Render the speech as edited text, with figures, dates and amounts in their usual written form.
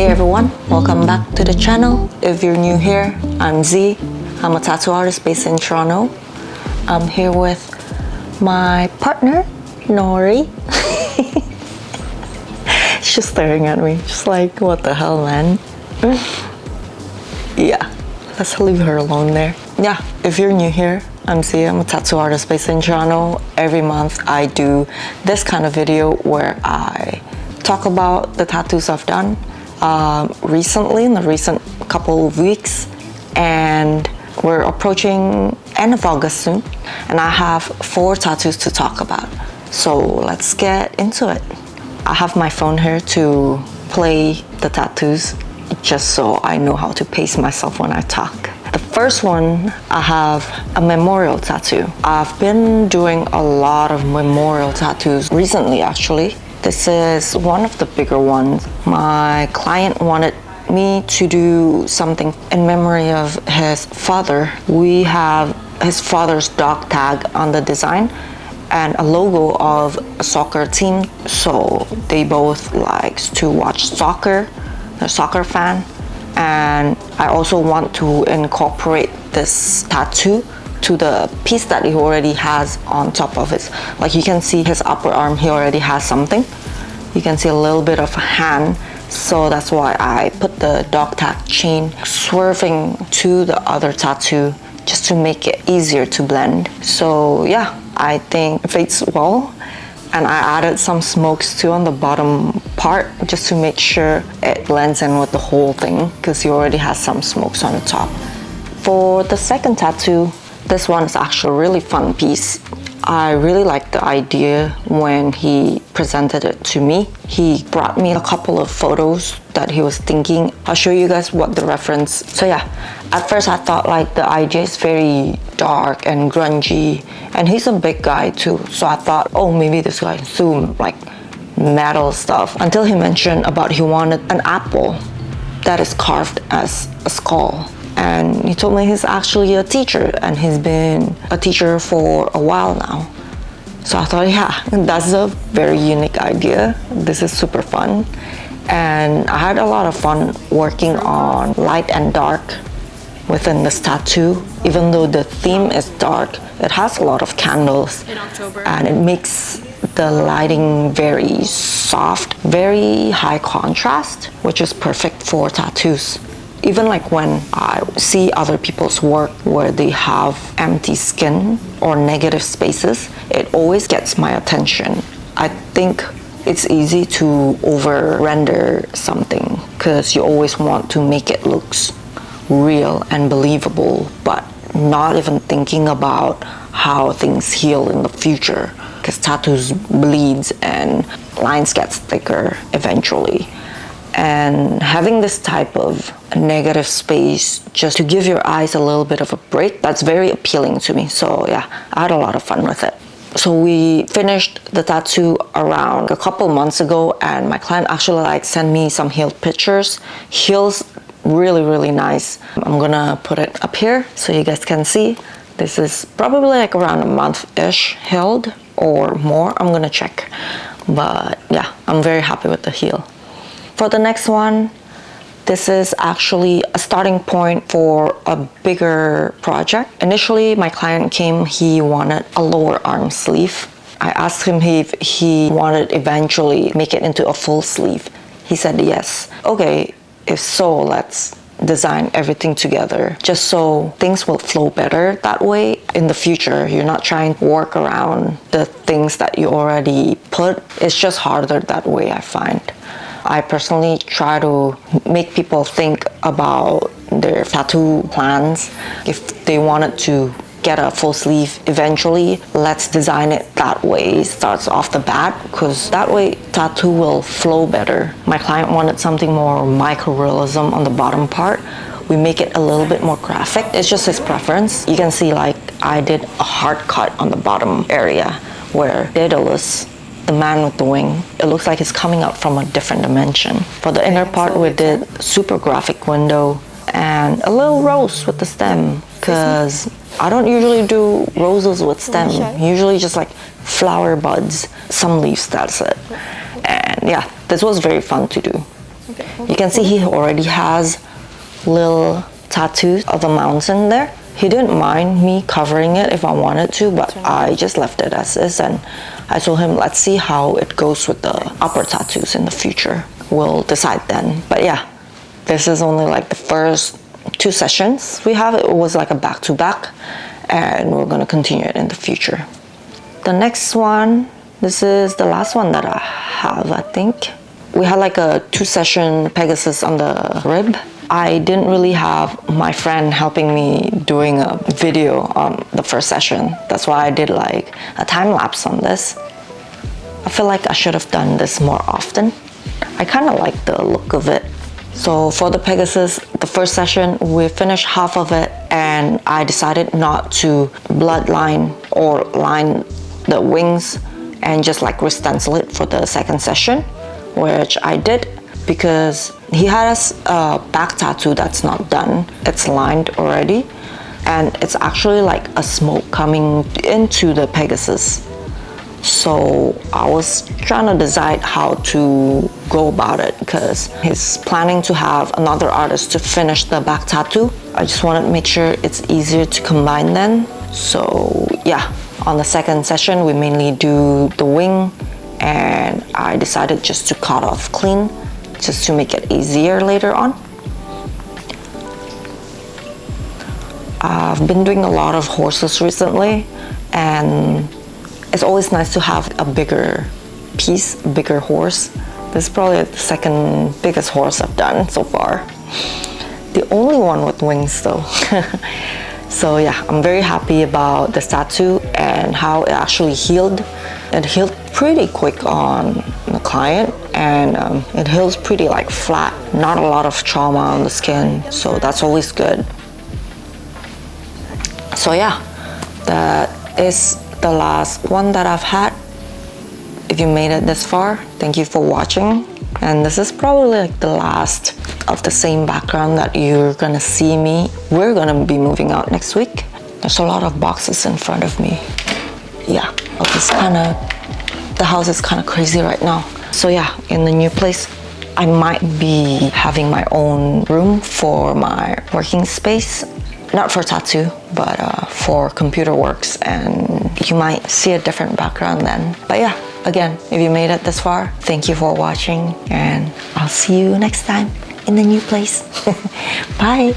Hey everyone, welcome back to the channel. If you're new here, I'm Z. I'm a tattoo artist based in Toronto. I'm here with my partner, Nori. She's just staring at me, just like, what the hell, man? Yeah, let's leave her alone there. Yeah, if you're new here, I'm Z. I'm a tattoo artist based in Toronto. Every month I do this kind of video where I talk about the tattoos I've done recently, in the recent couple of weeks, and we're approaching end of August soon, and I have 4 tattoos to talk about. So let's get into it. I have my phone here to play the tattoos just so I know how to pace myself when I talk. The first one, I have a memorial tattoo. I've been doing a lot of memorial tattoos recently, actually. This is one of the bigger ones. My client wanted me to do something in memory of his father. We have his father's dog tag on the design and a logo of a soccer team. So they both likes to watch soccer. They're a soccer fan. And I also want to incorporate this tattoo to the piece that he already has on top of it. Like you can see his upper arm, he already has something. You can see a little bit of a hand. So that's why I put the dog tag chain swerving to the other tattoo just to make it easier to blend. So yeah, I think it fits well. And I added some smokes too on the bottom part just to make sure it blends in with the whole thing, because he already has some smokes on the top. For the second tattoo, this one is actually a really fun piece. I really liked the idea when he presented it to me. He brought me a couple of photos that he was thinking. I'll show you guys what the reference. So yeah, at first I thought like the idea is very dark and grungy, and he's a big guy too. So I thought, oh, maybe this guy do like metal stuff, until he mentioned about he wanted an apple that is carved as a skull. And he told me he's actually a teacher, and he's been a teacher for a while now. So I thought, yeah, that's a very unique idea. This is super fun. And I had a lot of fun working on light and dark within this tattoo. Even though the theme is dark, it has a lot of candles in October, and it makes the lighting very soft, very high contrast, which is perfect for tattoos. Even like when I see other people's work where they have empty skin or negative spaces, it always gets my attention. I think it's easy to over render something because you always want to make it look real and believable, but not even thinking about how things heal in the future, because tattoos bleeds and lines get thicker eventually. And having this type of negative space just to give your eyes a little bit of a break, that's very appealing to me. So yeah, I had a lot of fun with it. So we finished the tattoo around a couple months ago, and my client actually like sent me some healed pictures. Heals really nice. I'm gonna put it up here so you guys can see. This is probably like around a month-ish healed or more. I'm gonna check. But yeah, I'm very happy with the heel. For the next one, this is actually a starting point for a bigger project. Initially, my client came, he wanted a lower arm sleeve. I asked him if he wanted eventually make it into a full sleeve. He said yes. Okay, if so, let's design everything together just so things will flow better that way in the future. You're not trying to work around the things that you already put. It's just harder that way, I find. I personally try to make people think about their tattoo plans. If they wanted to get a full sleeve eventually, let's design it that way, starts off the bat, because that way tattoo will flow better. My client wanted something more micro-realism on the bottom part. We make it a little bit more graphic. It's just his preference. You can see like I did a hard cut on the bottom area where Daedalus, the man with the wing, it looks like it's coming out from a different dimension. For the inner part, we did super graphic window and a little rose with the stem, because I don't usually do roses with stem. Usually just like flower buds, some leaves, that's it. And yeah, this was very fun to do. You can see he already has little tattoos of a mountain there. He didn't mind me covering it if I wanted to, but I just left it as is, and I told him let's see how it goes with the upper tattoos in the future. We'll decide then. But yeah, this is only like the first 2 sessions we have. It was like a back-to-back, and we're gonna continue it in the future. The next one, this is the last one that I have, I think. We had like a 2-session Pegasus on the rib. I didn't really have my friend helping me doing a video on the first session. That's why I did like a time lapse on this. I feel like I should have done this more often. I kind of like the look of it. So for the Pegasus, the first session, we finished half of it, and I decided not to bloodline or line the wings and just like re-stencil it for the second session, which I did because he has a back tattoo that's not done. It's lined already, and it's actually like a smoke coming into the Pegasus. So I was trying to decide how to go about it because he's planning to have another artist to finish the back tattoo. I just wanted to make sure it's easier to combine then. So yeah, on the second session we mainly do the wing, and I decided just to cut off clean just to make it easier later on. I've been doing a lot of horses recently, and it's always nice to have a bigger piece, bigger horse. This is probably the second biggest horse I've done so far. The only one with wings though. So yeah, I'm very happy about this tattoo and how it actually healed. It healed pretty quick on the client, and it heals pretty like flat. Not a lot of trauma on the skin, so that's always good. So yeah, that is the last one that I've had. If you made it this far, thank you for watching. And this is probably like the last of the same background that you're gonna see me. We're gonna be moving out next week. There's a lot of boxes in front of me. Yeah, the house is kind of crazy right now. So yeah, in the new place, I might be having my own room for my working space. Not for tattoo, but for computer works, and you might see a different background then. But yeah, again, if you made it this far, thank you for watching, and I'll see you next time in the new place. Bye!